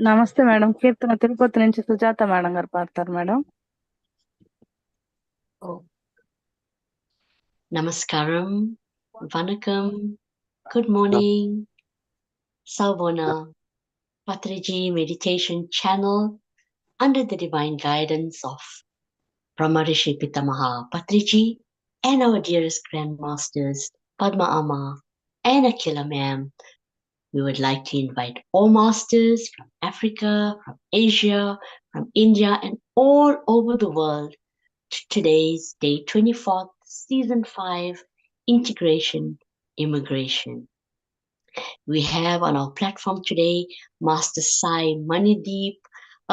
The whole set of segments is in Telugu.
నమస్తే మేడం. కీర్తన తిరుపతి నుంచి సుజాత మేడం గారు పాడతారు madam. Oh, Namaskaram, Vanakkam, good morning, Savona, Patriji Meditation Channel under the divine guidance of Brahmarishi Pitamaha Patriji and our dearest grandmasters Padma Amma and Akila Ma'am. We would like to invite all masters from Africa, from Asia, from India, and all over the world to today's day 24th, season 5, Integration Immigration. We have on our platform today Master Sai Manideep.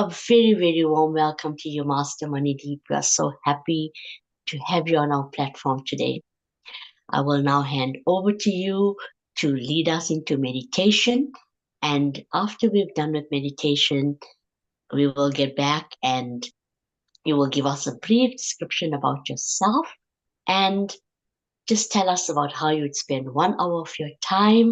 A very, very warm welcome to you, Master Manideep. We are so happy to have you on our platform today. I will now hand over to you to lead us into meditation. And after we've done with meditation, we will get back and you will give us a brief description about yourself and just tell us about how you would spend 1 hour of your time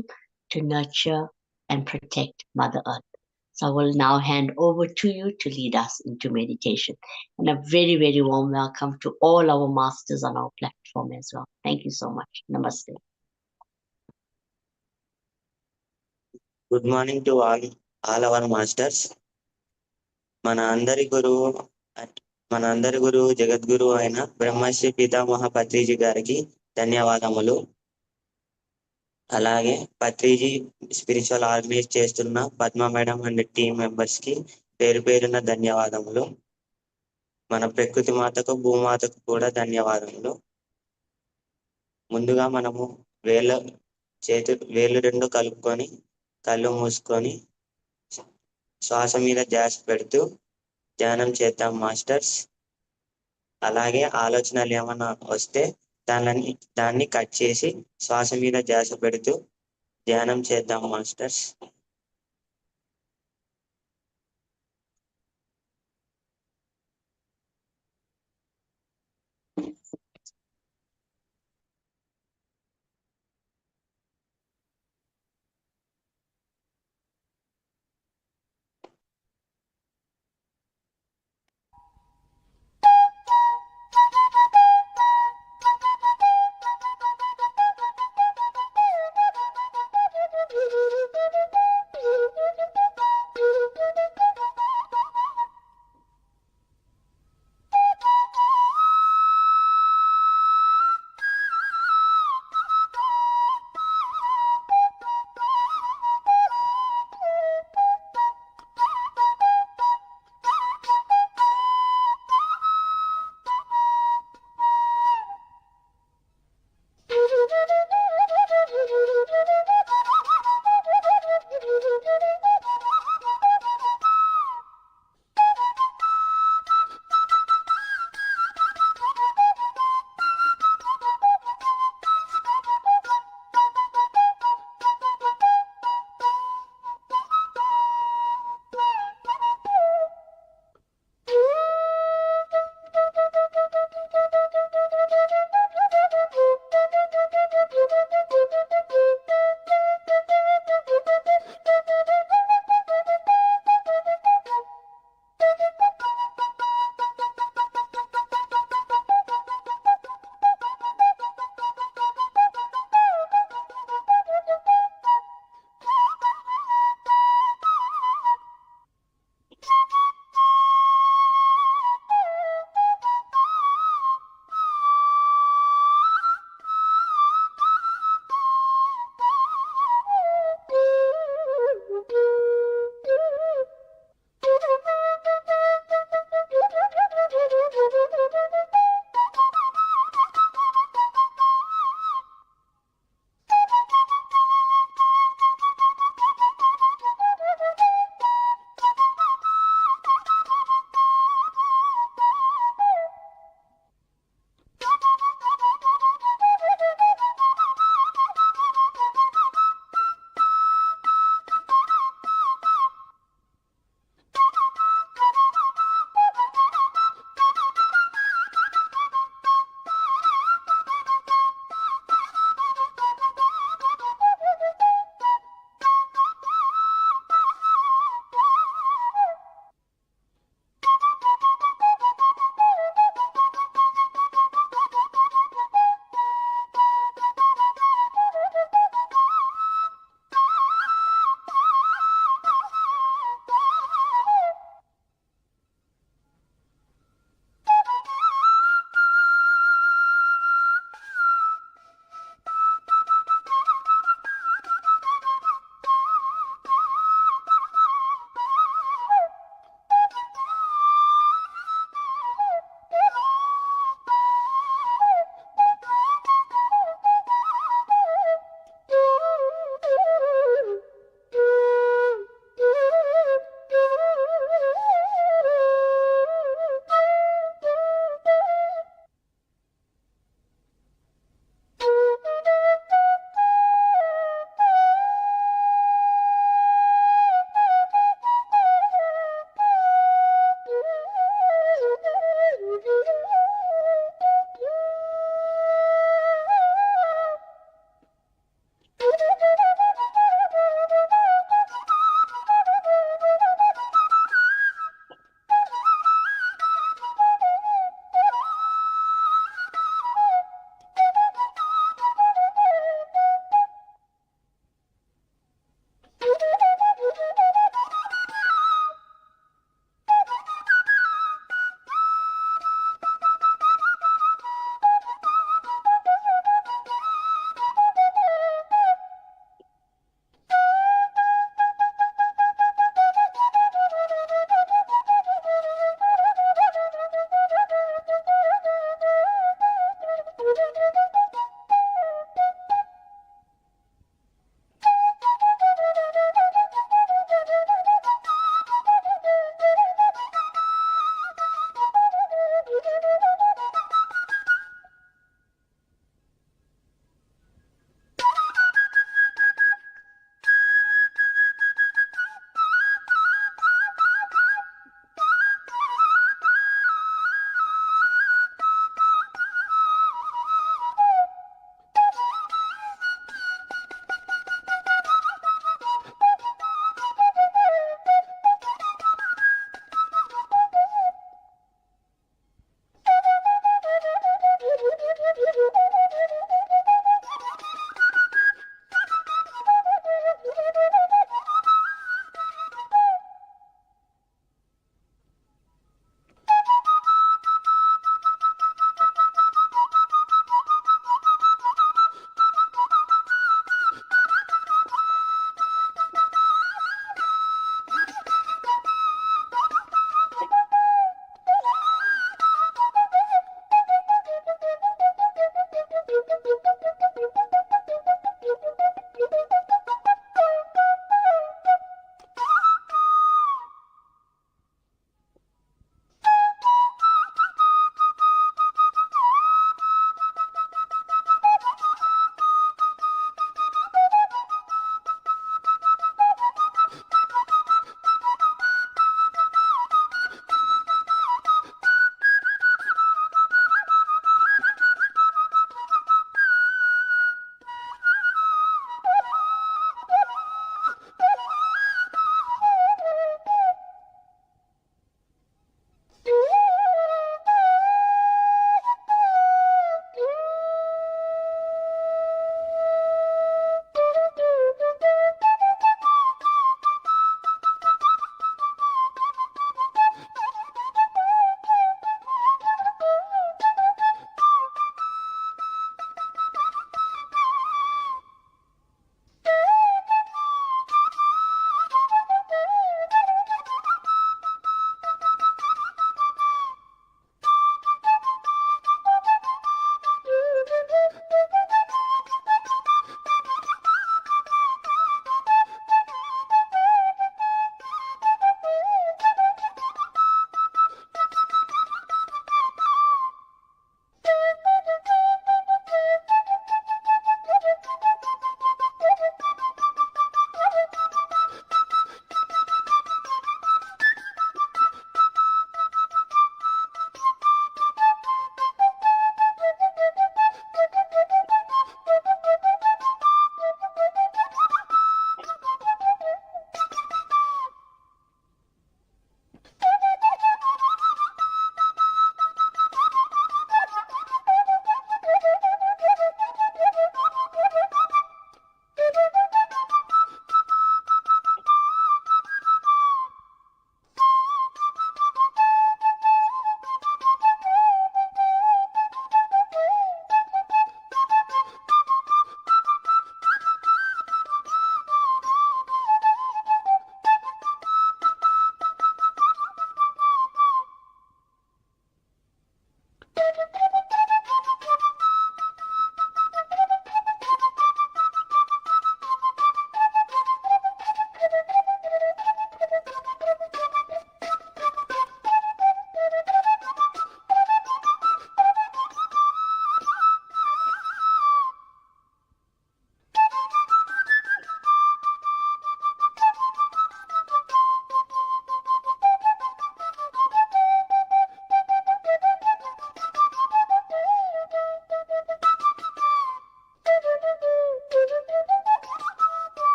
to nurture and protect Mother Earth. So I will now hand over to you to lead us into meditation. And a very, very warm welcome to all our masters on our platform as well. Thank you so much. Namaste. Good morning to all our masters. మన అందరి గురువు జగద్గురు అయిన బ్రహ్మశ్రీ పితామహ పత్రిజీ గారికి ధన్యవాదములు. అలాగే పత్రిజీ స్పిరిచువల్ ఆర్గనైజ్ చేస్తున్న Padma madam and team members కి పేరు పేరున ధన్యవాదములు. మన ప్రకృతి మాతకు భూమాతకు కూడా ధన్యవాదములు. ముందుగా మనము వేళ్ళు రెండు కలుపుకొని కళ్ళు మూసుకొని శ్వాస మీద ధ్యాస పెడుతూ ధ్యానం చేద్దాం మాస్టర్స్. అలాగే ఆలోచనలు ఏమైనా వస్తే దాన్ని కట్ చేసి శ్వాస మీద ధ్యాస పెడుతూ ధ్యానం చేద్దాం మాస్టర్స్.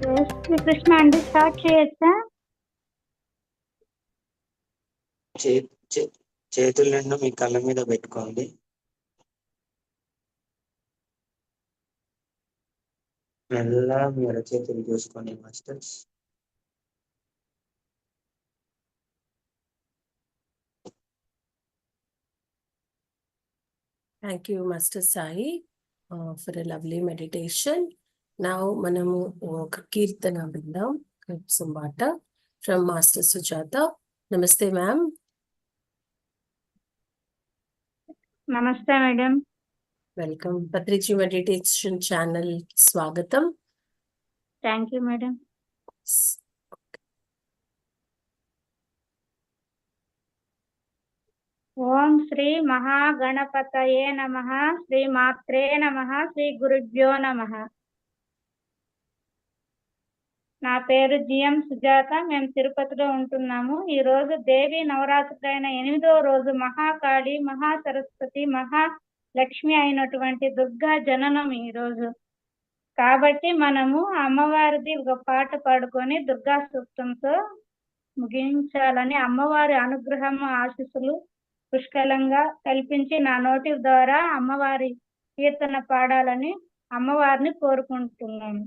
జై శ్రీకృష్ణ అండి, స్టార్ట్ చేయొచ్చా? చేతులు రెండు మీ కళ్ళ మీద పెట్టుకోండి. మెల్లగా మీ చేతులు చూసుకోండి masters. Thank you, Master Sai, for a lovely meditation. Now, మనము ఒక కీర్తన విందాం. some water from Master Sujata. Namaste, ma'am. నమస్తే madam. Welcome. Patriji Meditation Channel. Swagatam. Thank you madam. ఓం శ్రీ మహాగణపతయే నమః. శ్రీ మాత్రే నమః. శ్రీ గురుభ్యో నమః. నా పేరు జిఎం సుజాత. మేము తిరుపతిలో ఉంటున్నాము. ఈ రోజు దేవి నవరాత్రులైన 8వ రోజు మహాకాళి, మహాసరస్వతి, మహాలక్ష్మి అయినటువంటి దుర్గా జననం ఈ రోజు. కాబట్టి మనము అమ్మవారిది ఒక పాట పాడుకొని దుర్గా సూక్తంతో ముగించాలని, అమ్మవారి అనుగ్రహం ఆశీస్సులు పుష్కలంగా కల్పించి నా నోటి ద్వారా అమ్మవారి కీర్తన పాడాలని అమ్మవారిని కోరుకుంటున్నాను.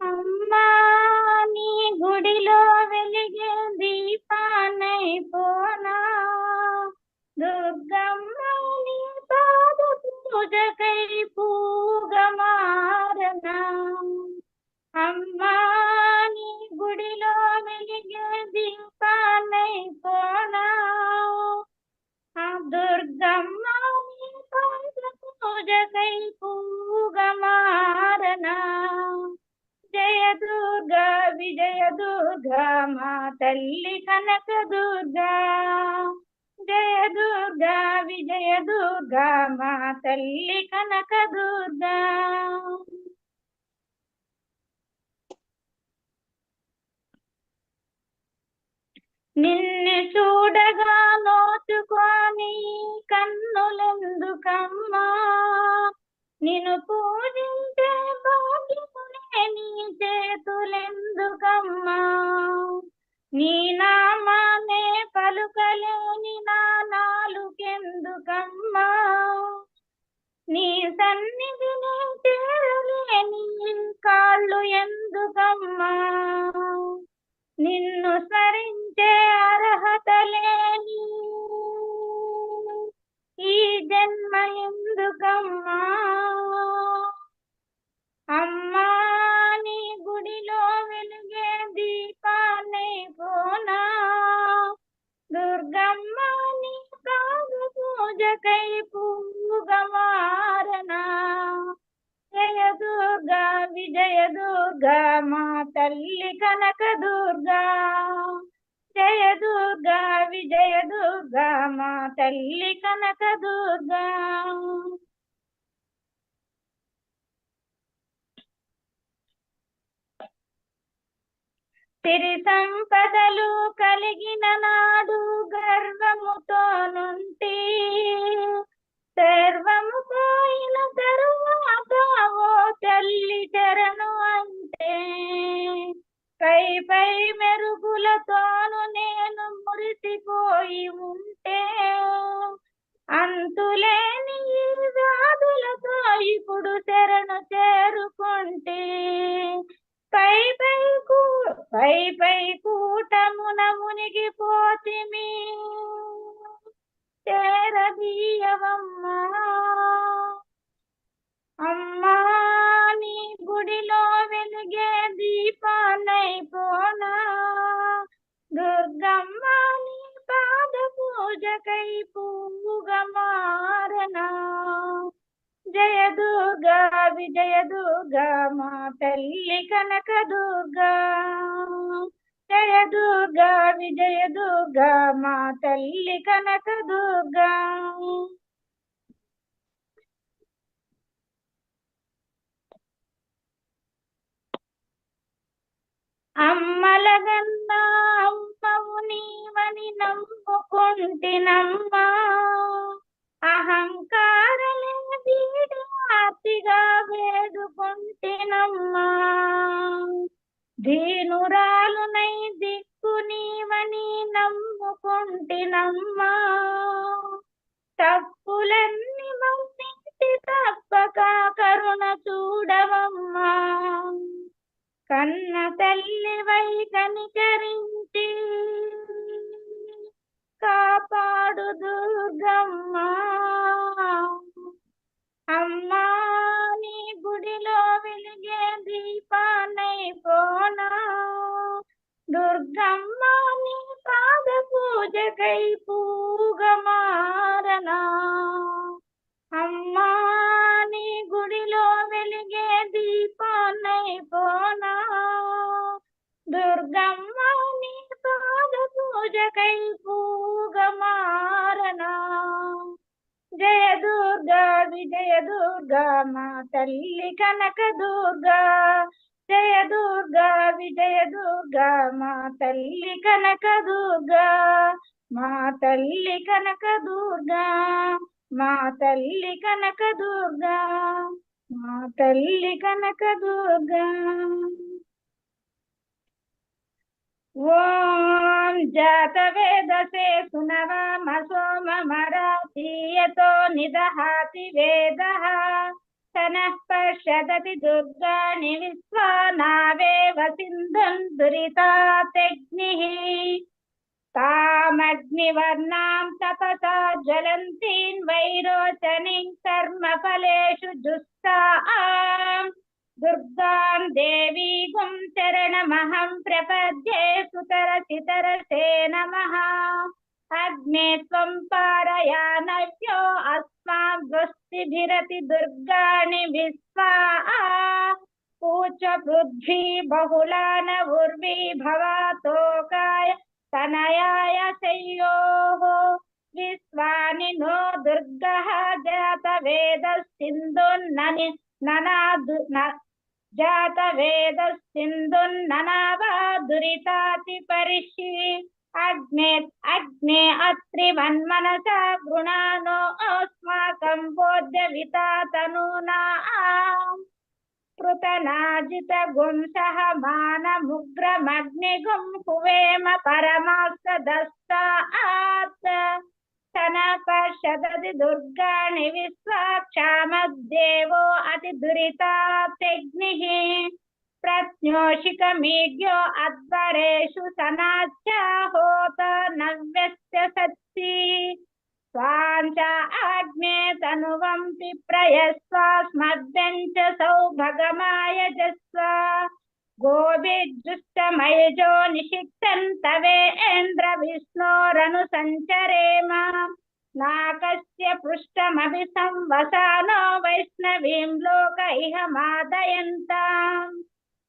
అమ్మా నీ గుడిలో వెలిగే దీపానై పోనా, దుర్గమ్మ నీ పాద పూజకై పూగమారనా. అమ్మా నీ గుడిలో వెలిగే దీపానై పోనా, దుర్గమ్మ నీ పాద పూజకై పూగమారనా. జయ దుర్గా విజయ దుర్గా మా తల్లి కనక దుర్గా. జయ దుర్గా విజయ దుర్గా మా తల్లి కనక దుర్గా. నిన్ను చూడగా నోచుకొని కన్నులెందుకమ్మా, నిన్ను పూజించే భాగ్యమునే నీ చేతులెందుకమ్మా. నీ నామానే పలుకలేని నా నాలుకెందుకమ్మా, నీ సన్నిధిని చేరలేని కాళ్ళు ఎందుకమ్మా. నిన్ను స్మరించే అర్హత లేని ఈ జన్మ ఎందుకమ్మా. అమ్మా నీ గుడిలో వెలుగే దీపాన్ని పోనా, దుర్గమ్మ నీ పాద పూజకై పూగమారనా. జయ దుర్గా విజయ దుర్గా మా తల్లి కనక దుర్గా. జయ దుర్గా విజయ దుర్గా మా తల్లి కనక దుర్గా. సిరి సంపదలు కలిగిన నాడు గర్వముతో నుండి, సర్వము పోయిన తరువాత ఓ తల్లి చరణు అంటే, పై పై మెరుగులతోను నేను మురిసిపోయి ఉంటే, అంతులేని ఈ వ్యాధులతో ఇప్పుడు శరణు చేరుకుంటే, పై పై కూటమున మునిగిపోతిమి చేరదీయవమ్మా. అమ్మా నీ గుడిలో వెలిగే దీపానై పోనా, దుర్గమ్మ నీ పాద పూజకై పూగమారనా. జయ దుర్గా విజయ దుర్గా మా తల్లి కనక దుర్గా. జయ దుర్గా విజయ దుర్గా మా తల్లి కనక దుర్గా. అమ్మలగన్నా అమ్మవు నీవని నమ్ముకున్నాను, మొక్కుకుంటినమ్మా అహంకారమే వీడి ఆర్తిగా వేడుకుంటినమ్మా దీనురాలునై దిక్కు నీవని నమ్ముకుంటినమ్మా తప్పులన్నీ మన్నించి తప్పక కరుణ చూడవమ్మా కన్న తల్లివై కనికరించి కాపాడు దుర్గమ్మా అమ్మా నీ గుడిలో వెలిగే దీపానై పోనా దుర్గమ్మ నీ పాద పూజకై పూగమారనా అమ్మా నీ గుడిలో వెలిగే దీపానై పోనా దుర్గమ్మ నీ పాద పూజకై పూగమారనా జయ దుర్గా విజయ దుర్గా మా తల్లి కనక దుర్గా జయ దుర్గా విజయ దుర్గా మా తల్లి కనక దుర్గా మా తల్లి కనక దుర్గా మా తల్లి కనక దుర్గా మా తల్లి కనక దుర్గా ఓం జాతవేదసే సునవామ సోమ మరాతీయతో నిదహాతి వేదః తనః పశ్యదతి దుర్గాణి విశ్వా నావేవ సింధుం దురితాతగ్నిః తామగ్నివర్ణాం తపసా జ్వలంతీన్ వైరోచనీం కర్మఫలేషు జుస్తాం దుర్గాం దేవీగుం చరణమహం ప్రపద్యే సుతరసితరసే నమః అగ్నే త్వం పారయానవ్యో అస్మాద్వస్తిభిరతి దుర్గాణి విశ్వా పూచ పృథ్వీ బహుళాన ఉర్వీ భవాతోకాయ తనయాయ శయ్యోః విశ్వాని నో దుర్గః జాతవేదస్సింధున్నని ననాదు జాతవేదస్సింధున్ననావా దురితాతి పరిషి అగ్నే అత్రిమన్మనసా గృణానో అస్మాకం బోధ్యవితా తనూనా పృతనాజిత గుంసః మానముగ్రమగ్నిగుం హువేమ పరమాస్తదస్తాత్ తన పశ్యదతి దుర్గాణి విశ్వాక్షామద్దేవో అతి దురితాగ్నిః ప్రత్యోషికమీడ్యో అద్వరేషు సనాచ్యా హోత నవ్యస్య సత్సి స్వాంచ ఆగ్నే తనువంపి ప్రయస్వాస్మద్యంచ సౌభగమాయజస్వ గోభిర్జుష్టమయజో నిషిక్తం తవేంద్ర విష్ణోరను సంచరేమ నాకస్య పృష్టమభి సంవసానో వైష్ణవీం లోక ఇహ మాదయంతాం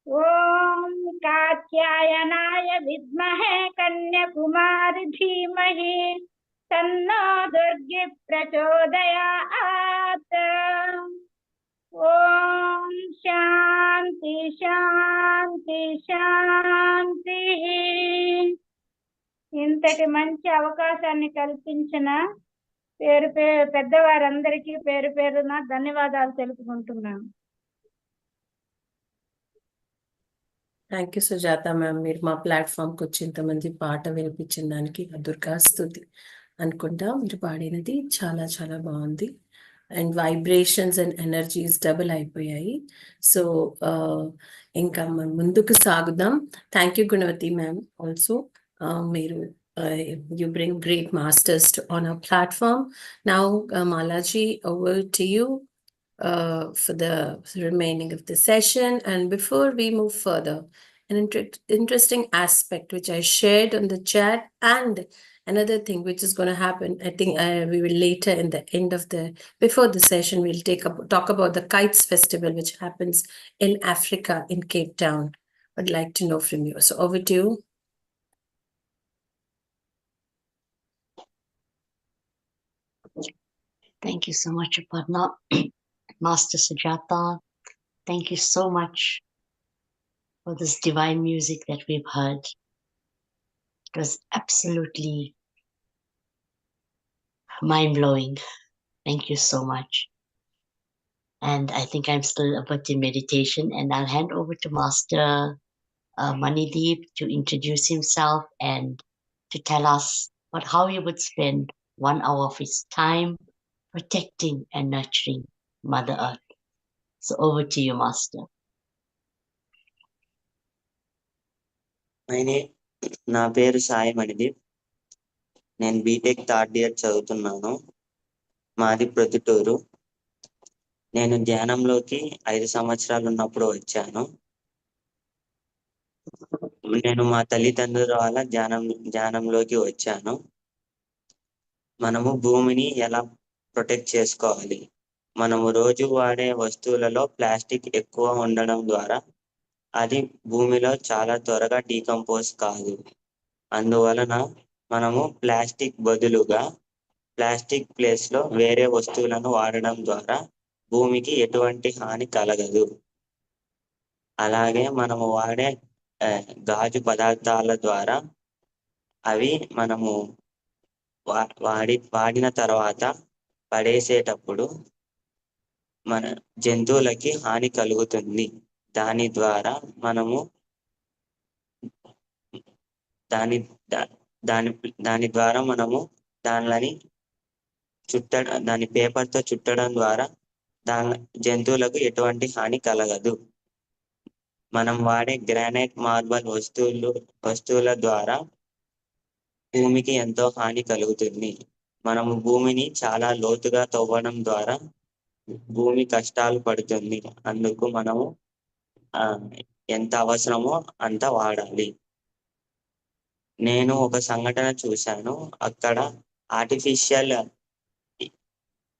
ఓం కాత్యాయనాయ విద్మహే కన్యకుమారి ధీమహి తన్నో దుర్గి ప్రచోదయాత్ ఓం శాంతి శాంతి శాంతి. ఇంతటి మంచి అవకాశాన్ని కల్పించిన పెద్దవారందరికీ పేరు పేరున ధన్యవాదాలు తెలుపుకుంటున్నాను. థ్యాంక్ యూ సుజాత మ్యామ్, మీరు మా ప్లాట్ఫామ్కి వచ్చి ఇంతమంది పాట వినిపించిన దానికి దుర్గా స్తుతి అనుకుంటా. మీరు పాడినది చాలా చాలా బాగుంది and vibrations and energies double అయిపోయాయి. సో ఇంకా మనం ముందుకు సాగుదాం. Thank you Gunavathi ma'am also. మీరు you bring great masters on our platform. Now Malaji, over to you for the remaining of the session. And before we move further, an interesting aspect which I shared on the chat, and another thing which is going to happen, I think we will later in the end of before the session, we'll talk about the Kites Festival which happens in Africa, in Cape Town. I'd like to know from you. So over to you. Thank you so much, Aparna. Master Sujata, thank you so much for this divine music that we've heard. It was absolutely mind-blowing. Thank you so much. And I think I'm still about in meditation, and I'll hand over to Master Manideep to introduce himself and to tell us how he would spend 1 hour of his time protecting and nurturing Mother Earth. So over to you, Master. నా పేరు సాయి మణిదీప్. నేను బీటెక్ థర్డ్ ఇయర్ చదువుతున్నాను. మాది ప్రొద్దుటూరు. నేను ధ్యానంలోకి 5 సంవత్సరాలు ఉన్నప్పుడు వచ్చాను. నేను మా తల్లిదండ్రుల వల్ల ధ్యానంలోకి వచ్చాను. మనము భూమిని ఎలా ప్రొటెక్ట్ చేసుకోవాలి? మనము రోజు వాడే వస్తువులలో ప్లాస్టిక్ ఎక్కువ ఉండడం ద్వారా అది భూమిలో చాలా త్వరగా డీకంపోజ్ కాదు. అందువలన మనము ప్లాస్టిక్ బదులుగా ప్లాస్టిక్ ప్లేస్ లో వేరే వస్తువులను వాడడం ద్వారా భూమికి ఎటువంటి హాని కలగదు. అలాగే మనము వాడే గాజు పదార్థాల ద్వారా అవి మనము వాడిన తర్వాత పడేసేటప్పుడు మన జంతువులకి హాని కలుగుతుంది. దాని ద్వారా మనము దాని ద్వారా మనము దాని పేపర్తో చుట్టడం ద్వారా జంతువులకు ఎటువంటి హాని కలగదు. మనం వాడే గ్రానైట్, మార్బల్ వస్తువుల ద్వారా భూమికి ఎంతో హాని కలుగుతుంది. మనము భూమిని చాలా లోతుగా తవ్వడం ద్వారా భూమి కష్టాలు పడుతుంది. అందుకు మనము ఎంత అవసరమో అంత వాడాలి. నేను ఒక సంఘటన చూశాను. అక్కడ ఆర్టిఫిషియల్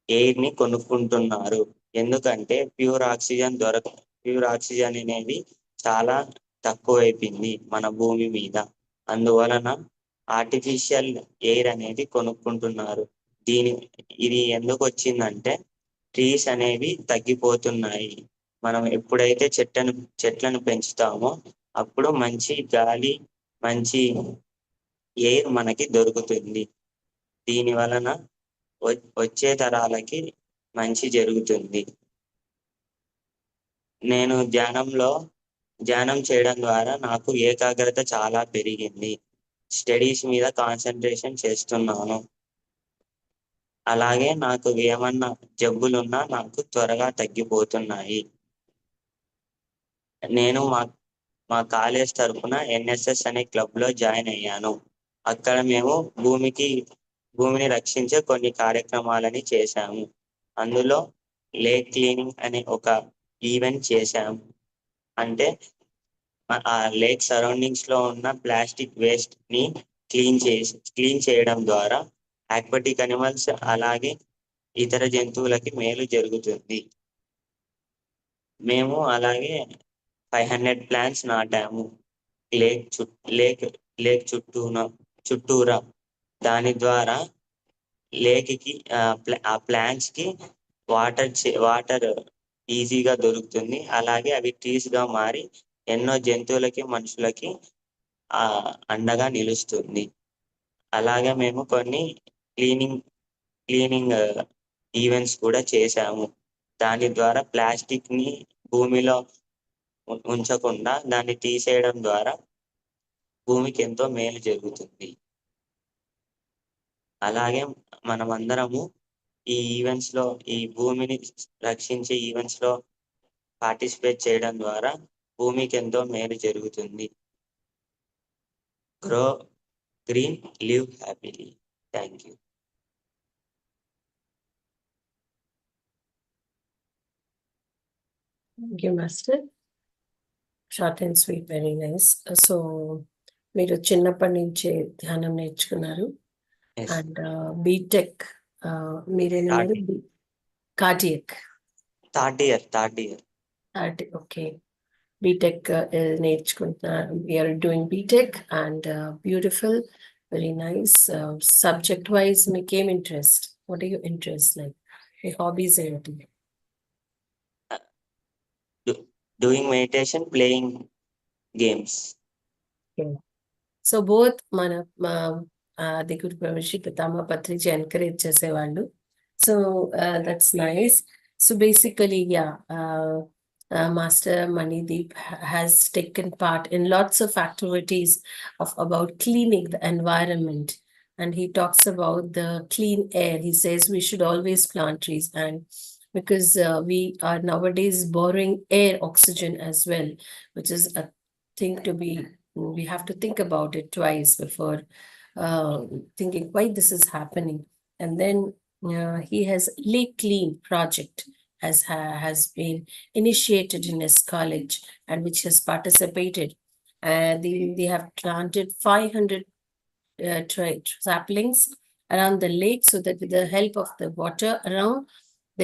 ఎయిర్ ని కొనుక్కుంటున్నారు. ఎందుకంటే ప్యూర్ ఆక్సిజన్ అనేది చాలా తక్కువైపోయింది మన భూమి మీద. అందువలన ఆర్టిఫిషియల్ ఎయిర్ అనేది కొనుక్కుంటున్నారు. ఇది ఎందుకు వచ్చిందంటే ట్రీస్ అనేవి తగ్గిపోతున్నాయి. మనం ఎప్పుడైతే చెట్లను పెంచుతామో అప్పుడు మంచి గాలి, మంచి ఎయిర్ మనకి దొరుకుతుంది. దీని వలన వచ్చే తరాలకి మంచి జరుగుతుంది. నేను ధ్యానం చేయడం ద్వారా నాకు ఏకాగ్రత చాలా పెరిగింది. స్టడీస్ మీద కాన్సన్ట్రేషన్ చేస్తున్నాను. అలాగే నాకు ఏమన్నా జబ్బులున్నా నాకు త్వరగా తగ్గిపోతున్నాయి. నేను మా కాలేజ్ తరఫున NSS అనే క్లబ్ లో జాయిన్ అయ్యాను. అక్కడ మేము భూమిని రక్షించే కొన్ని కార్యక్రమాలని చేశాము. అందులో లేక్ క్లీనింగ్ అనే ఒక ఈవెంట్ చేశాము. అంటే ఆ లేక్ సరౌండింగ్స్ లో ఉన్న ప్లాస్టిక్ వేస్ట్ ని క్లీన్ చేయడం ద్వారా ఆక్వాటిక్ అనిమల్స్ అలాగే ఇతర జంతువులకి మేలు జరుగుతుంది. మేము అలాగే 500 ప్లాంట్స్ నాటాము లేక్ చుట్టూరా. దాని ద్వారా లేక్కి ఆ ప్లాంట్స్ కి వాటర్ ఈజీగా దొరుకుతుంది. అలాగే అవి ట్రీస్ గా మారి ఎన్నో జంతువులకి, మనుషులకి అండగా నిలుస్తుంది. అలాగే మేము కొన్ని క్లీనింగ్ ఈవెంట్స్ కూడా చేశాము. దాని ద్వారా ప్లాస్టిక్ ని భూమిలో ఉంచకుండా దాన్ని తీసేయడం ద్వారా భూమికి ఎంతో మేలు జరుగుతుంది. అలాగే మనమందరము ఈ ఈవెంట్స్ లో, ఈ భూమిని రక్షించే ఈవెంట్స్ లో పార్టిసిపేట్ చేయడం ద్వారా భూమికి ఎంతో మేలు జరుగుతుంది. Grow green, live happily. Thank you. Thank you, Master. Short and sweet, very nice. So, మీరు చిన్నప్పటి నుంచే ధ్యానం నేర్చుకున్నారు. Yes. అండ్ బీటెక్ మీరేమన్నారు? Cardiac. Third year. Okay. BTech నేర్చుకుంటున్నారు. We are doing BTech and beautiful, very nice. Subject wise మీకేం interest? What are your interest? Like మీ హాబీస్ ఏంటి? Doing meditation, playing games. So both మన అది కూడా ప్రవేశి పితామహ పత్రిజీ ఎంకరేజ్ చేసేవాళ్ళు. So that's nice. So basically Master Manideep has taken part in lots of activities of about cleaning the environment, and he talks about the clean air. He says we should always plant trees, and because we are nowadays borrowing air oxygen as well, which is a thing to be, we have to think about it twice before thinking why this is happening. And then he has Lake Clean project has been initiated in his college, and which has participated. They have planted 500 saplings around the lake, so that with the help of the water around,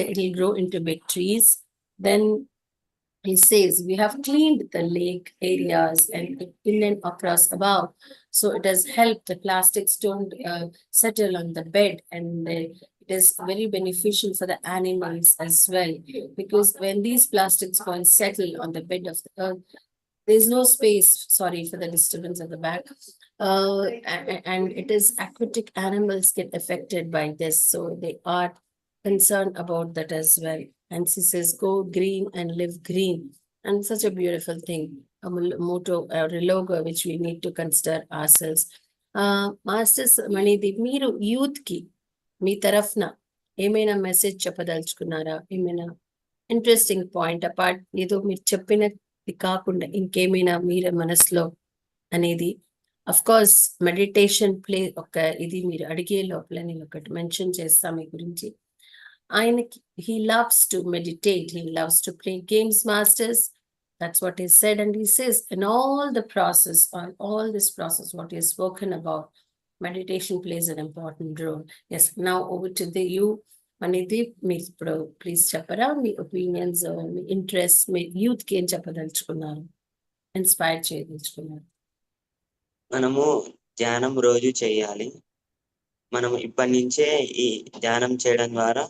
it will grow into big trees. Then he says we have cleaned the lake areas and in and across above, so it has helped the plastics don't settle on the bed, and it is very beneficial for the animals as well, because when these plastics go and settle on the bed of the earth, there's no space, sorry for the disturbance at the back. And it is aquatic animals get affected by this. So they are concerned about that as well. And she says, go green and live green. And such a beautiful thing, a motto or a logo which we need to consider ourselves. Masters Manideep, మీరు యూత్ కి మీ తరఫున ఏమైనా మెసేజ్ చెప్పదలుచుకున్నారా? ఏమైనా ఇంట్రెస్టింగ్ పాయింట్ అపార్ట్ ఏదో మీరు చెప్పినది కాకుండా ఇంకేమైనా మీరే మనసులో అనేది? అఫ్ కోర్స్ మెడిటేషన్ ప్లే ఒక ఇది మీరు అడిగే లోపల నేను ఒకటి మెన్షన్ చేస్తా మీ గురించి. ఆయనకి he loves to meditate, he loves to play games, masters. That's what he said, and he says in all the process, on all this process what he has spoken about, meditation plays an important role. Yes, now over to you, Manideep. మీరు ఇప్పుడు ప్లీజ్ చెప్పరా మీ ఒపీనియన్స్, మీ ఇంట్రెస్ట్, మీ యూత్ కి ఏం చెప్పదలుచుకున్నారు, ఇన్స్పైర్ చేయదలుచుకున్నారు? మనము ధ్యానం రోజు చేయాలి. మనం ఇప్పటి నుంచే ఈ ధ్యానం చేయడం ద్వారా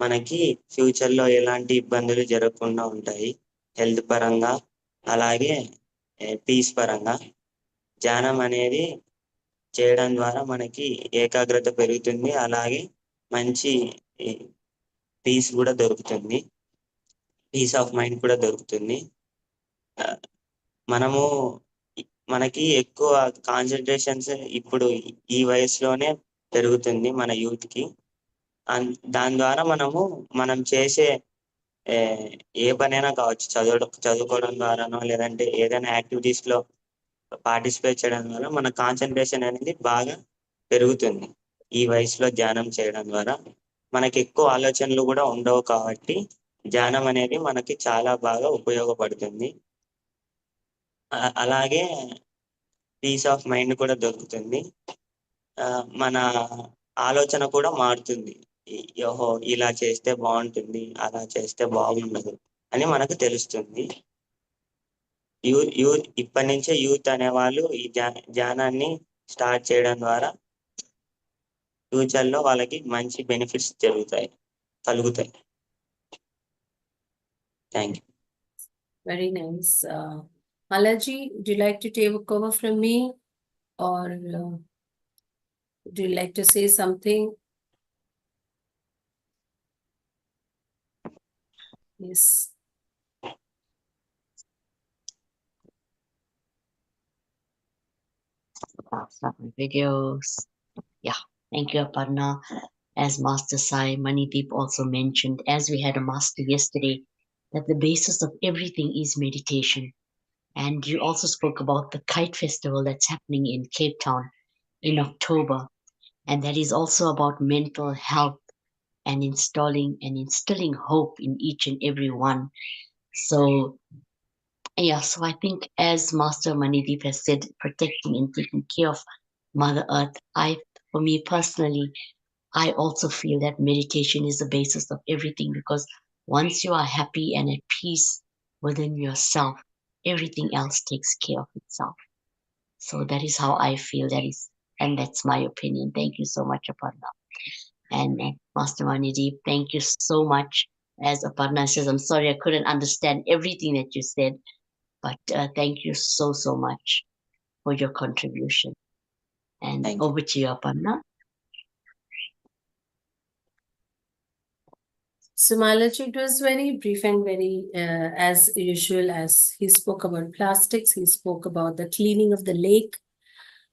మనకి ఫ్యూచర్లో ఎలాంటి ఇబ్బందులు జరగకుండా ఉంటాయి, హెల్త్ పరంగా అలాగే పీస్ పరంగా. ధ్యానం అనేది చేయడం ద్వారా మనకి ఏకాగ్రత పెరుగుతుంది, అలాగే మంచి పీస్ కూడా దొరుకుతుంది, పీస్ ఆఫ్ మైండ్ కూడా దొరుకుతుంది. మనకి ఎక్కువ కాన్సన్ట్రేషన్స్ ఇప్పుడు ఈ వయసులోనే పెరుగుతుంది మన యూత్కి. దాని ద్వారా మనం చేసే ఏ పనైనా కావచ్చు, చదువుకోవడం ద్వారానో లేదంటే ఏదైనా యాక్టివిటీస్లో పార్టిసిపేట్ చేయడం ద్వారా మన కాన్సన్ట్రేషన్ అనేది బాగా పెరుగుతుంది. ఈ వయసులో ధ్యానం చేయడం ద్వారా మనకి ఎక్కువ ఆలోచనలు కూడా ఉండవు, కాబట్టి ధ్యానం అనేది మనకి చాలా బాగా ఉపయోగపడుతుంది. అలాగే పీస్ ఆఫ్ మైండ్ కూడా దొరుకుతుంది. మన ఆలోచన కూడా మారుతుంది. ఓహో ఇలా చేస్తే బాగుంటుంది, అలా చేస్తే బాగుండదు అని మనకు తెలుస్తుంది. యూత్ ఇప్పటి నుంచే యూత్ అనేవాళ్ళు ఈ ధ్యానాన్ని స్టార్ట్ చేయడం ద్వారా ఫ్యూచర్లో వాళ్ళకి మంచి బెనిఫిట్స్ కలుగుతాయి. Thank you. Very nice. Alaji, would you like to take over from me, or would you like to say something? Yes. Start my videos. Yeah, thank you, Aparna. As Master Sai Manideep also mentioned, as we had a master yesterday, that the basis of everything is meditation. And you also spoke about the kite festival that's happening in Cape Town in October. And that is also about mental health and instilling hope in each and every one. So, yeah, so I think as Master Manideep has said, protecting and taking care of Mother Earth, for me personally, I also feel that meditation is the basis of everything, because once you are happy and at peace within yourself, everything else takes care of itself. So that is how I feel. And that's my opinion. Thank you so much, Aparna. And Master Manideep, thank you so much. As Aparna says, I'm sorry I couldn't understand everything that you said, but thank you so much for your contribution. And Thank over to you, Aparna. So, Malachi, it was very brief and very, as usual, as he spoke about plastics, he spoke about the cleaning of the lake.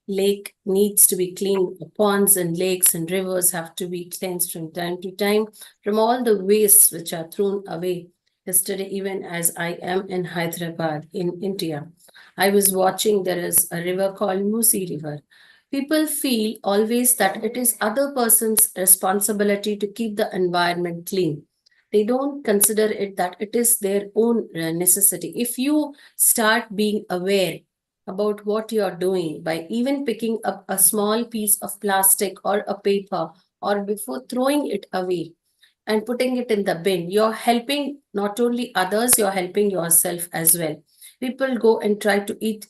Lake needs to be cleaned. Ponds and lakes and rivers have to be cleansed from time to time from all the wastes which are thrown away. Yesterday, even as I am in Hyderabad, in India, I was watching there is a river called Musi River. People feel always that it is other person's responsibility to keep the environment clean. They don't consider it that it is their own necessity. If you start being aware about what you are doing by even picking up a small piece of plastic or a paper, or before throwing it away and putting it in the bin, you're helping not only others, you're helping yourself as well. People go and try to eat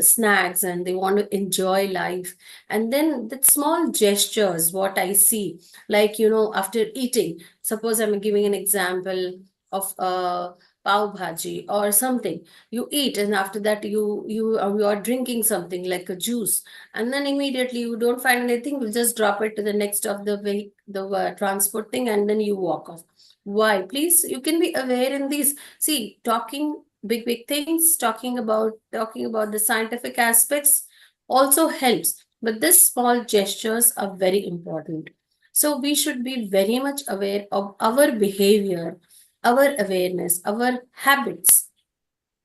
snacks and they want to enjoy life. And then the small gestures, what I see, like, after eating, suppose I'm giving an example of pav bhaji or something. You eat, and after that you are drinking something like a juice, and then immediately you don't find anything, you just drop it to the next of the way the transport thing, and then you walk off. Why? Please, you can be aware in these. See, talking big things, talking about the scientific aspects also helps, but these small gestures are very important. So we should be very much aware of our behavior, our awareness, our habits,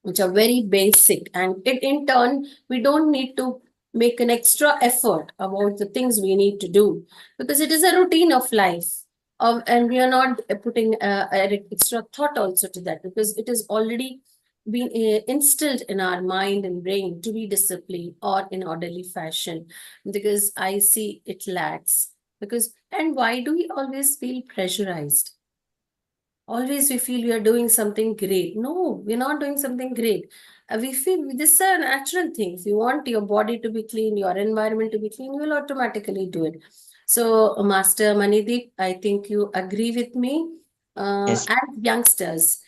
which are very basic. And in turn, we don't need to make an extra effort about the things we need to do, because it is a routine of life. And we are not putting an extra thought also to that, because it is already been instilled in our mind and brain to be disciplined or in orderly fashion. Because I see it lacks. Because, and why do we always feel pressurized? Always we feel we are doing something great. No, we're not doing something great. We feel this is a natural thing. If you want your body to be clean, your environment to be clean, you will automatically do it. So, Master Manideep, I think you agree with me. Yes. And youngsters,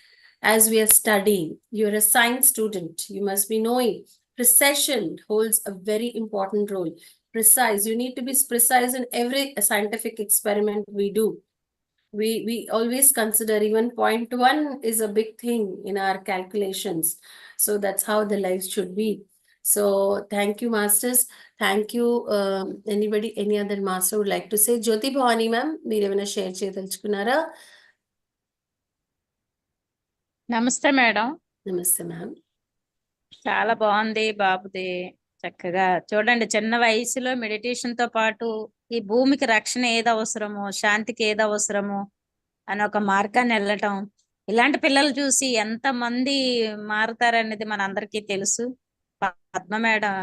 as we are studying, you're a science student. You must be knowing precision holds a very important role. Precise. You need to be precise in every scientific experiment we do. We always consider even 0.1 is a big thing in our calculations. So that's how the life should be. So thank you, masters. Thank you. Anybody, any other master would like to say? Jyoti Bhavani ma'am, మీరు ఏమైనా షేర్ చేయదలుచుకున్నారా? నమస్తే మేడం. నమస్తే మ్యామ్. చాలా బాగుంది బాబుది. చక్కగా చూడండి, చిన్న వయసులో మెడిటేషన్ తో పాటు ఈ భూమికి రక్షణ ఏది అవసరమో, శాంతికి ఏది అవసరమో అని ఒక మార్గాన్ని వెళ్ళటం. ఇలాంటి పిల్లలు చూసి ఎంత మంది మారుతారనేది మనందరికీ తెలుసు. పద్మ మేడం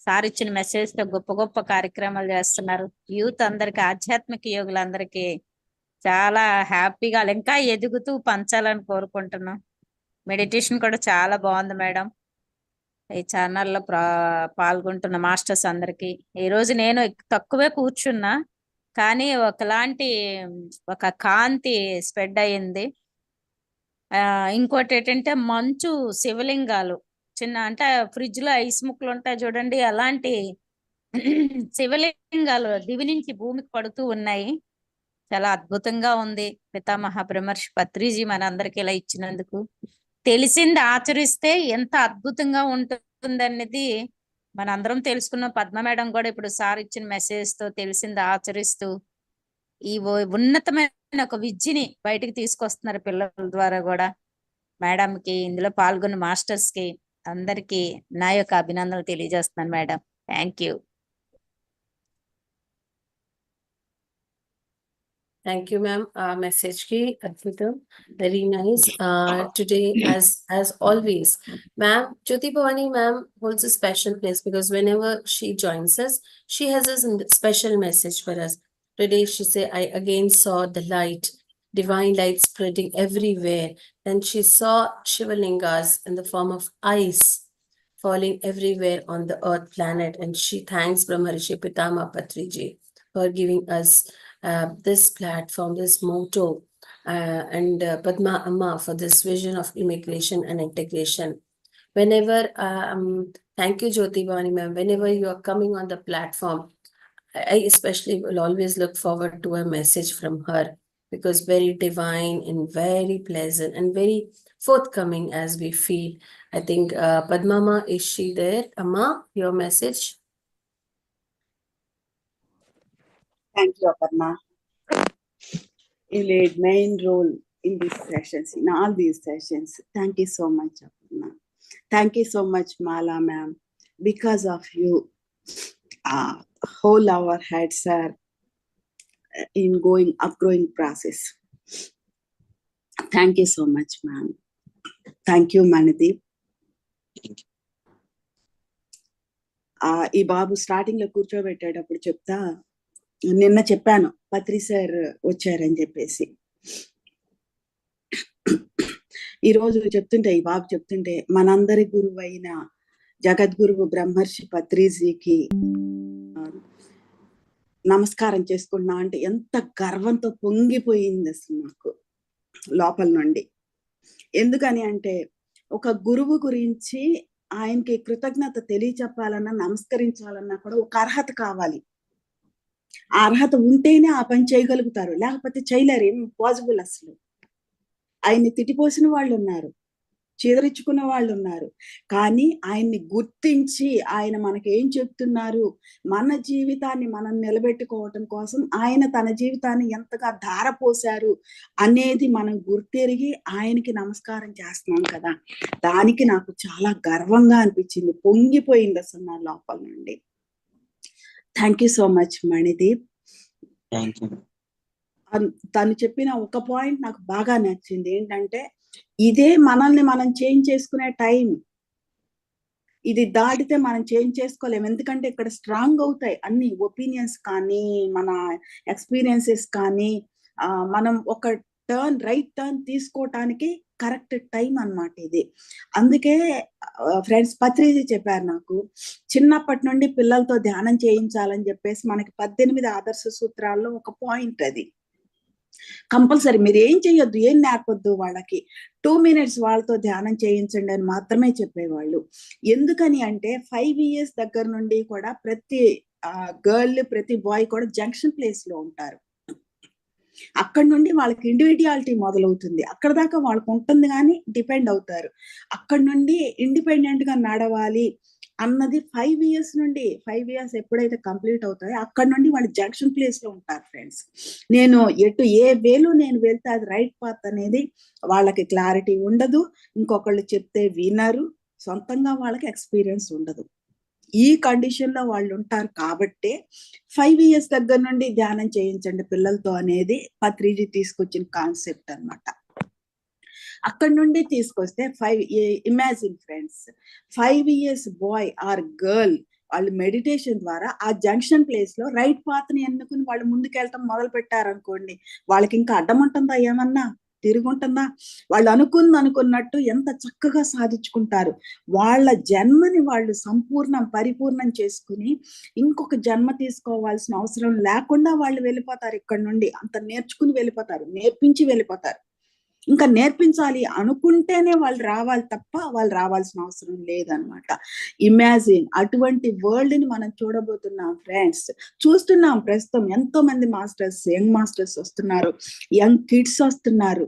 సార్ ఇచ్చిన మెసేజ్ తో గొప్ప గొప్ప కార్యక్రమాలు చేస్తున్నారు. యూత్ అందరికి, ఆధ్యాత్మిక యోగులందరికీ చాలా హ్యాపీగా ఇంకా ఎదుగుతూ పంచాలని కోరుకుంటున్నాం. మెడిటేషన్ కూడా చాలా బాగుంది మేడం. ఈ ఛానల్లో పాల్గొంటున్న మాస్టర్స్ అందరికి ఈ రోజు నేను తక్కువే కూర్చున్నా, కానీ ఒక కాంతి స్ప్రెడ్ అయ్యింది. ఇంకోటి ఏంటంటే మంచు శివలింగాలు, చిన్న అంటే ఫ్రిడ్జ్ లో ఐస్ ముక్కలు ఉంటాయి చూడండి, అలాంటి శివలింగాలు దివి నుంచి భూమికి పడుతూ ఉన్నాయి. చాలా అద్భుతంగా ఉంది. పితామహ బ్రహ్మర్షి పత్రిజీ మనందరికి ఇలా ఇచ్చినందుకు. తెలిసింది ఆచరిస్తే ఎంత అద్భుతంగా ఉంటుందనేది మనందరం తెలుసుకున్నాం. పద్మ మేడం కూడా ఇప్పుడు సార్ ఇచ్చిన మెసేజ్ తో తెలిసింది ఆచరిస్తూ ఈ ఉన్నతమైన ఒక విద్యని బయటికి తీసుకొస్తున్నారు పిల్లల ద్వారా కూడా. మేడం కి, ఇందులో పాల్గొన్న మాస్టర్స్ కి అందరికి నా యొక్క అభినందనలు తెలియజేస్తున్నాను madam. Thank you. Thank you, ma'am. Message ki adbhutam, very nice. Today, as always, ma'am, Jyoti Bhavani ma'am holds a special place because whenever she joins us, she has a special message for us. Today, she said, I again saw the light, divine light spreading everywhere. Then she saw Shivalingas in the form of ice falling everywhere on the earth planet, and she thanks Brahmarishi Pitama Patriji for giving us this platform, this motto, and Padma Amma for this vision of immigration and integration. Whenever, Thank you, Jyoti Bhavani ma'am. Whenever you are coming on the platform, I especially will always look forward to a message from her, because very divine and very pleasant and very forthcoming as we feel. I think Padmama, is she there? Amma, your message? Thank you, Aparna. You played main role in these sessions, in all these sessions. Thank you so much, Aparna. Thank you so much, Mala ma'am. Because of you, whole our heads are in upgrowing process. Thank you so much, ma'am. Thank you, Manideep. ఈ బాబు స్టార్టింగ్ లో కూర్చోబెట్టేటప్పుడు చెప్తా, నిన్న చెప్పాను పత్రి సార్ వచ్చారని చెప్పేసి. ఈరోజు చెప్తుంటే, ఈ బాబు చెప్తుంటే, మనందరి గురువు అయిన జగద్గురువు బ్రహ్మర్షి పత్రిజీకి నమస్కారం చేసుకున్నా అంటే ఎంత గర్వంతో పొంగిపోయింది అసలు నాకు లోపల నుండి. ఎందుకని అంటే, ఒక గురువు గురించి ఆయనకి కృతజ్ఞత తెలియచెప్పాలన్నా, నమస్కరించాలన్నా కూడా ఒక అర్హత కావాలి. ఆ అర్హత ఉంటేనే ఆ పని చేయగలుగుతారు, లేకపోతే చేయలేరు. ఏం పాసిబుల్ అసలు. ఆయన్ని తిట్టిపోసిన వాళ్ళు ఉన్నారు, చేదరించుకున్న వాళ్ళు ఉన్నారు. కానీ ఆయన్ని గుర్తించి ఆయన మనకి ఏం చెప్తున్నారు, మన జీవితాన్ని మనం నిలబెట్టుకోవటం కోసం ఆయన తన జీవితాన్ని ఎంతగా ధారపోశారు అనేది మనం గుర్తెరిగి ఆయనకి నమస్కారం చేస్తున్నాం కదా. దానికి నాకు చాలా గర్వంగా అనిపించింది, పొంగిపోయింది అసలు నా లోపల నుండి. Thank you so much Manideep. తను చెప్పిన ఒక పాయింట్ నాకు బాగా నచ్చింది. ఏంటంటే, ఇదే మనల్ని మనం చేంజ్ చేసుకునే టైం. ఇది దాటితే మనం చేంజ్ చేసుకోలేము. ఎందుకంటే ఇక్కడ స్ట్రాంగ్ అవుతాయి అన్ని ఒపీనియన్స్ కానీ, మన ఎక్స్పీరియన్సెస్ కానీ. మనం ఒక రైట్ టర్న్ తీసుకోవటానికి కరెక్ట్ టైం అన్నమాట ఇది. అందుకే ఫ్రెండ్స్ పత్రిజీ చెప్పారు నాకు, చిన్నప్పటి నుండి పిల్లలతో ధ్యానం చేయించాలని చెప్పేసి మనకి 18 ఆదర్శ సూత్రాల్లో ఒక పాయింట్ అది. కంపల్సరీ మీరు ఏం చేయొద్దు, ఏం నేర్పొద్దు వాళ్ళకి, 2 minutes వాళ్ళతో ధ్యానం చేయించండి అని మాత్రమే చెప్పేవాళ్ళు. ఎందుకని అంటే 5 years దగ్గర నుండి కూడా ప్రతి గర్ల్, ప్రతి బాయ్ కూడా జంక్షన్ ప్లేస్ లో ఉంటారు. అక్కడ నుండి వాళ్ళకి ఇండివిడ్యువాలిటీ మొదలవుతుంది. అక్కడ దాకా వాళ్ళకు ఉంటుంది కానీ డిపెండ్ అవుతారు. అక్కడ నుండి ఇండిపెండెంట్ గా నడవాలి అన్నది 5 years నుండి, 5 years ఎప్పుడైతే కంప్లీట్ అవుతాయో అక్కడ నుండి వాళ్ళు జంక్షన్ ప్లేస్ లో ఉంటారు ఫ్రెండ్స్. నేను ఏ వేలో నేను వెళ్తే అది రైట్ పాత్ అనేది వాళ్ళకి క్లారిటీ ఉండదు. ఇంకొకళ్ళు చెప్తే వినరు, సొంతంగా వాళ్ళకి ఎక్స్పీరియన్స్ ఉండదు. ఈ కండిషన్ లో వాళ్ళు ఉంటారు. కాబట్టే 5 years దగ్గర నుండి ధ్యానం చేయించండి పిల్లలతో అనేది పత్రిజీ తీసుకొచ్చిన కాన్సెప్ట్ అన్నమాట. అక్కడ నుండి తీసుకొస్తే imagine friends, 5 years boy or girl వాళ్ళు మెడిటేషన్ ద్వారా ఆ జంక్షన్ ప్లేస్ లో రైట్ పాత్ ని ఎన్నుకుని వాళ్ళు ముందుకెళ్ళటం మొదలు పెట్టారనుకోండి, వాళ్ళకి ఇంకా అడ్డం ఉంటుందా, ఏమన్నా తిరుగుంటుందా? వాళ్ళు అనుకున్నట్టు ఎంత చక్కగా సాధించుకుంటారు. వాళ్ళ జన్మని వాళ్ళు పరిపూర్ణం చేసుకుని ఇంకొక జన్మ తీసుకోవాల్సిన అవసరం లేకుండా వాళ్ళు వెళ్ళిపోతారు. ఇక్కడ నుండి అంత నేర్చుకుని వెళ్ళిపోతారు, నేర్పించి వెళ్ళిపోతారు. ఇంకా నేర్పించాలి అనుకుంటేనే వాళ్ళు రావాలి తప్ప వాళ్ళు రావాల్సిన అవసరం లేదనమాట. ఇమాజిన్, అటువంటి వరల్డ్ ని మనం చూడబోతున్నాం ఫ్రెండ్స్. చూస్తున్నాం ప్రస్తుతం ఎంతో మంది మాస్టర్స్, యంగ్ మాస్టర్స్ వస్తున్నారు, యంగ్ కిడ్స్ వస్తున్నారు.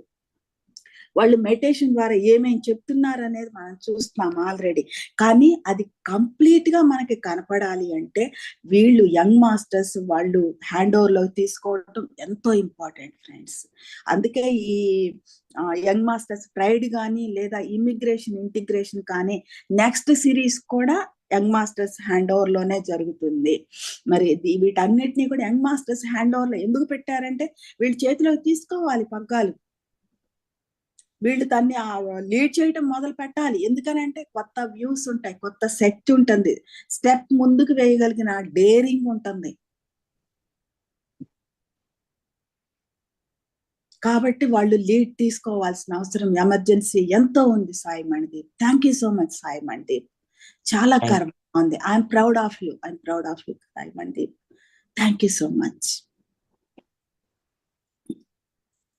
వాళ్ళు మెడిటేషన్ ద్వారా ఏమేం చెప్తున్నారు అనేది మనం చూస్తున్నాం ఆల్రెడీ. కానీ అది కంప్లీట్ గా మనకి కనపడాలి అంటే వీళ్ళు యంగ్ మాస్టర్స్ వాళ్ళు హ్యాండ్ ఓవర్ లో తీసుకోవడం ఎంతో ఇంపార్టెంట్ ఫ్రెండ్స్. అందుకే ఈ యంగ్ మాస్టర్స్ ప్రైడ్ కానీ లేదా ఇంటిగ్రేషన్ కానీ నెక్స్ట్ సిరీస్ కూడా యంగ్ మాస్టర్స్ హ్యాండ్ ఓవర్ లోనే జరుగుతుంది. మరి వీటన్నిటిని కూడా యంగ్ మాస్టర్స్ హ్యాండ్ ఓవర్ లో ఎందుకు పెట్టారంటే వీళ్ళ చేతిలోకి తీసుకోవాలి పగ్గాలు, వీళ్ళు దాన్ని లీడ్ చేయటం మొదలు పెట్టాలి. ఎందుకనంటే కొత్త వ్యూస్ ఉంటాయి, కొత్త సెట్ ఉంటుంది, స్టెప్ ముందుకు వేయగలిగిన డేరింగ్ ఉంటుంది. కాబట్టి వాళ్ళు లీడ్ తీసుకోవాల్సిన అవసరం, ఎమర్జెన్సీ ఎంతో ఉంది. Sai Manideep, thank you so much Sai Manideep. చాలా గర్వంగా ఉంది. I'm proud of you Sai Manideep. Thank you so much.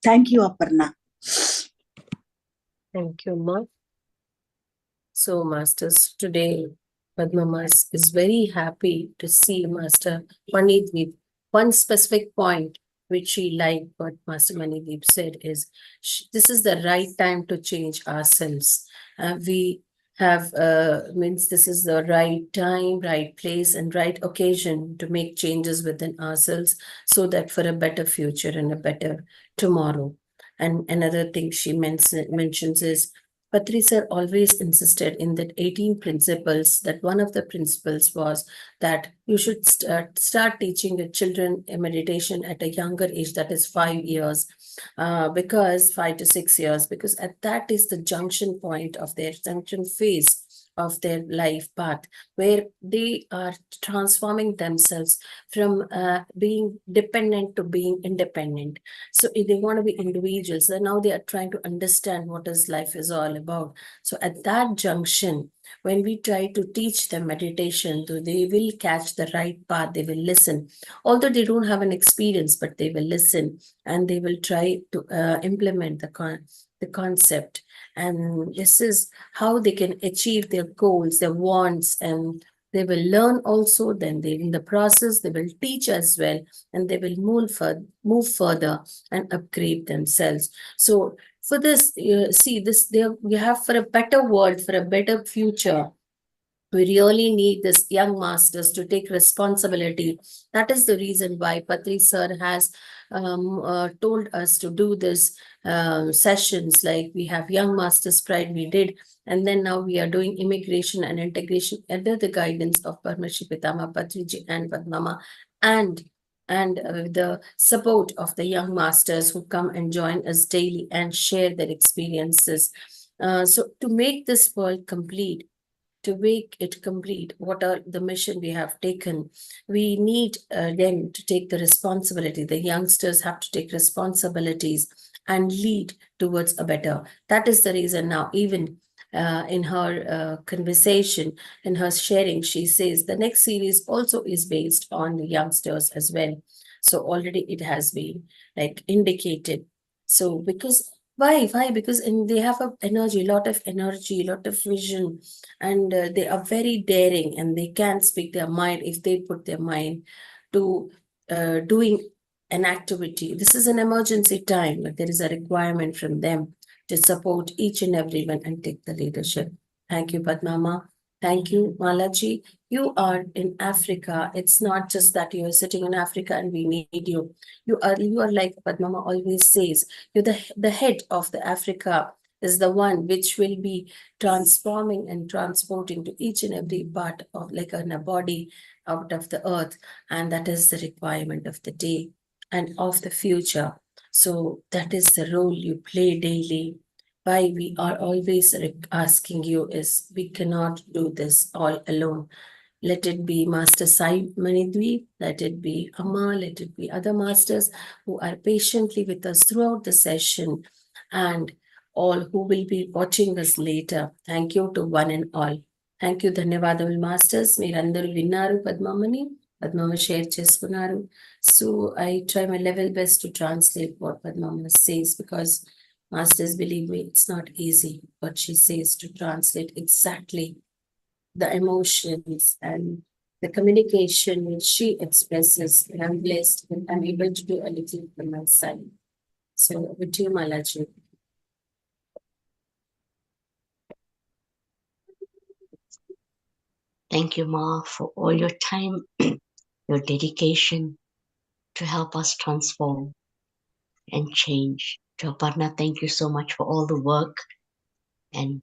Thank you Aparna. Thank you, Ma. So, Masters, today Padmama is very happy to see Master Manideep. One specific point which she liked what Master Manideep said is this is the right time to change ourselves. We have means this is the right time, right place, and right occasion to make changes within ourselves so that for a better future and a better tomorrow. And another thing she mentions is Patri sir always insisted in that 18 principles, that one of the principles was that you should start teaching your children a meditation at a younger age, that is 5 years, because 5 to 6 years, because at that is the junction point of their junction phase of their life path, where they are transforming themselves from being dependent to being independent. So if they want to be individuals, then now they are trying to understand what is life is all about. So at that junction, when we try to teach them meditation, so they will catch the right path, they will listen. Although they don't have an experience, but they will listen and they will try to implement the concept. And this is how they can achieve their goals, their wants, and they will learn also. Then they, in the process, they will teach as well, and they will move further and upgrade themselves. So for this, see this, there we have for a better world, for a better future. We really need this young masters to take responsibility. That is the reason why Patri sir has told us to do this sessions, like we have Young Masters Pride, we did, and then now we are doing immigration and integration under the guidance of Parmashi Pitama Patriji and Padmama, and the support of the young masters who come and join us daily and share their experiences. So to make this world complete, to make it complete, what are the mission we have taken, we need them to take the responsibility. The youngsters have to take responsibilities and lead towards a better. That is the reason now, even in her conversation, in her sharing, she says the next series also is based on the youngsters as well. So already it has been like indicated. So because why? Because they have a energy, lot of energy, lot of vision, and they are very daring, and they can speak their mind if they put their mind to doing an activity. This is an emergency time, but there is a requirement from them to support each and everyone and take the leadership. Thank you, Padmama. Thank you, Malaji. You are in Africa. It's not just that you are sitting in Africa and we need you. You are like Padmama always says, you're the head of the Africa, is the one which will be transforming and transporting to each and every part of, like in a body, out of the earth. And that is the requirement of the day and of the future. So that is the role you play daily. Why we are always asking you is we cannot do this all alone. Let it be Master Sai Manidwi, let it be Amma, let it be other masters who are patiently with us throughout the session, and all who will be watching us later. Thank you to one and all. Thank you, ధన్యవాదములు మాస్టర్స్. మీరందరూ విన్నారు పద్మమ్మని, పద్మమ్మ షేర్ చేసుకున్నారు. So I try my level best to translate what Padmama says, because masters, believe me, it's not easy what she says to translate exactly the emotions and the communication which she expresses. And I'm blessed that I'm able to do a little from my side. So with you, Malaji. Thank you, Ma, for all your time, your dedication to help us transform and change. To Aparna, thank you so much for all the work, and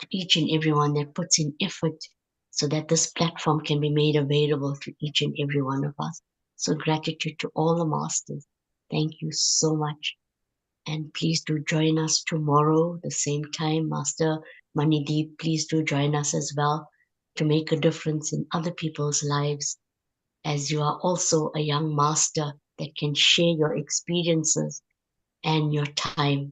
to each and everyone that puts in effort so that this platform can be made available to each and every one of us. So gratitude to all the masters. Thank you so much. And please do join us tomorrow, the same time. Master Manideep, please do join us as well to make a difference in other people's lives, as you are also a young master that can share your experiences and your time.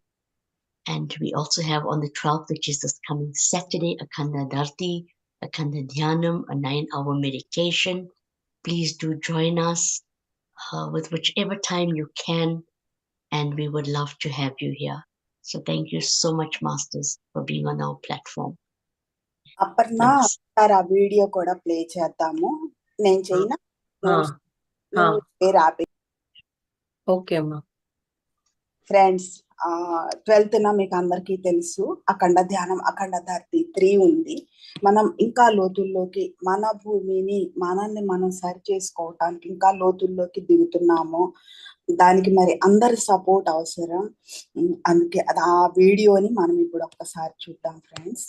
And we also have on the 12th, which is this coming Saturday, Akhanda Dharti, Akhanda Dhyanam, a 9-hour meditation. Please do join us with whichever time you can, and we would love to have you here. So thank you so much, Masters, for being on our platform. Aparna Thanks. ఒకసారి ఆ వీడియో కూడా ప్లే చేద్దాము. నేను చేయనా? నువ్వు పేరు ఆపే. ఓకే అమ్మా. ఫ్రెండ్స్ 12th మీకు అందరికీ తెలుసు అఖండ ధ్యానం అఖండ ధర్తి 3 ఉంది. మనం ఇంకా లోతుల్లోకి మన భూమిని మనల్ని మనం సరి చేసుకోవటానికి ఇంకా లోతుల్లోకి దిగుతున్నాము. దానికి మరి అందరి సపోర్ట్ అవసరం. అందుకే ఆ వీడియోని మనం ఇప్పుడు ఒక్కసారి చూద్దాం ఫ్రెండ్స్.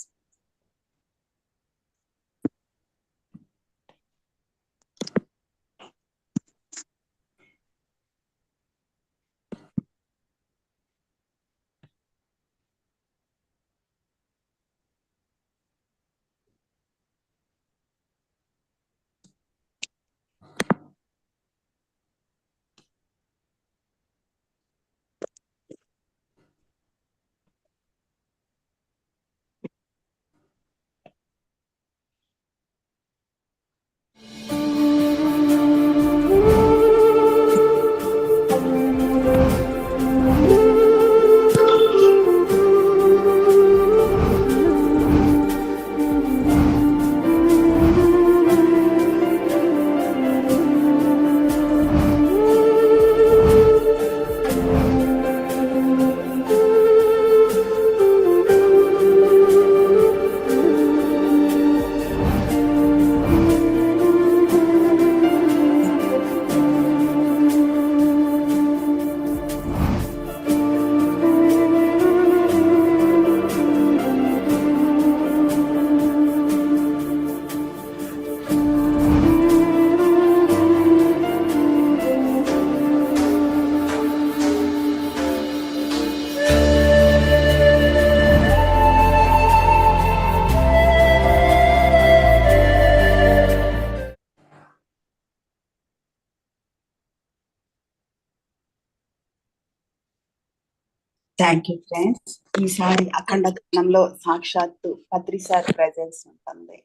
Thank you friends. ఈసారి అఖండ ధ్యానంలో సాక్షాత్తు పత్రి సార్ ప్రెజెన్స్ ఉంటుంది.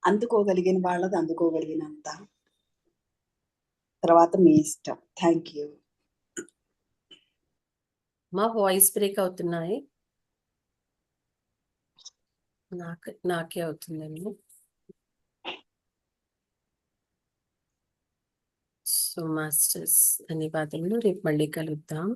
అందుకోగలిగిన వాళ్ళది అందుకోగలిగినంత, తర్వాత మీ ఇష్టం. Thank you. మా వాయిస్ బ్రేక్ అవుతున్నాయి. నాకే అవుతుందండి. సో మాస్టర్స్ ధన్యవాదములు. రేపు మళ్ళీ కలుద్దాం.